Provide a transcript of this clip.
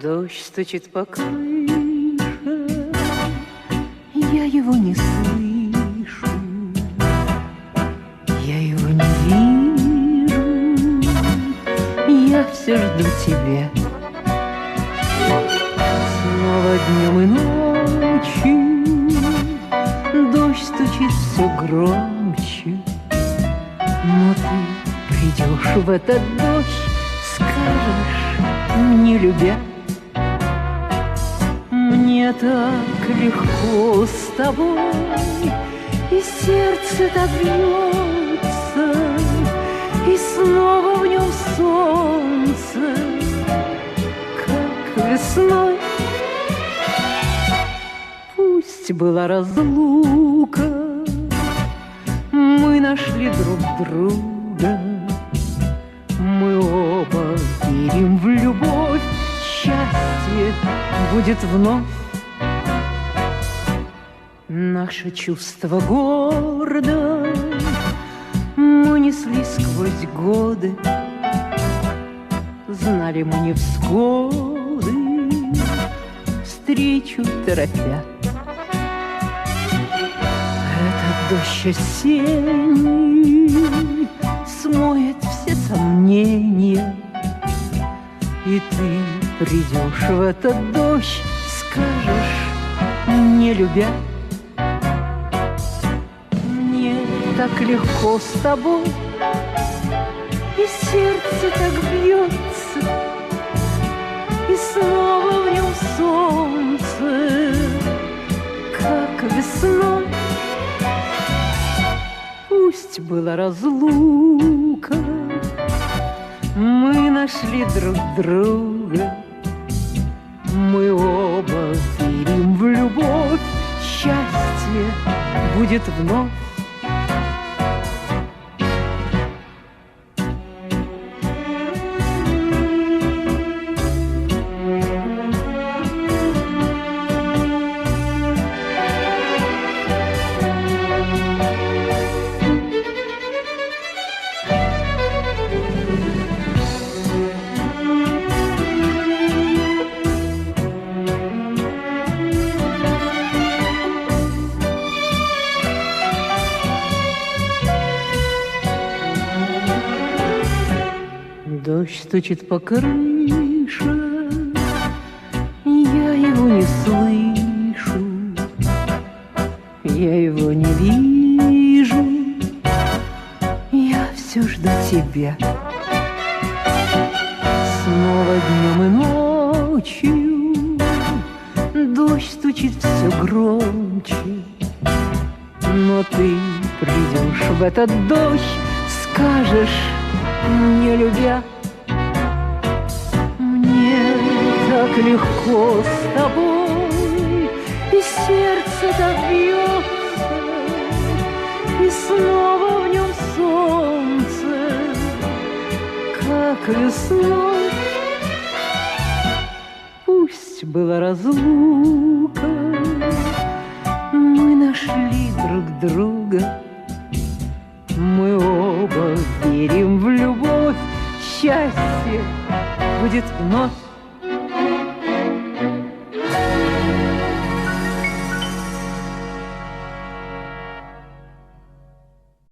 Дождь стучит по крыше, я его не слышу, я его не вижу, я все жду тебя. Снова днем и ночью дождь стучит все громче, но ты придешь в этот дождь, скажешь, не любя. Мне так легко с тобой, и сердце так бьется, и снова в нем солнце, как весной. Пусть была разлука, мы нашли друг друга, мы оба верим в любовь, счастье будет вновь. Наше чувство гордо мы несли сквозь годы, знали мы невзгоды, встречу торопя. Этот дождь осенний смоет все сомнения, и ты придешь в этот дождь, скажешь, не любя. Мне так легко с тобой, и сердце так бьется, и снова в нем солнце, как весной. Пусть была разлука, мы нашли друг друга, мы оба верим в любовь, счастье будет вновь. Дождь стучит по крыше, я его не слышу, я его не вижу, я все жду тебя. Снова днем и ночью дождь стучит все громче, но ты придешь в этот дождь, скажешь, не любя. Мне так легко с тобой, и сердце так бьется, и снова в нем солнце, как весной. Пусть была разлука, мы нашли друг друга, мы оба верим в любовь, счастье будет вновь.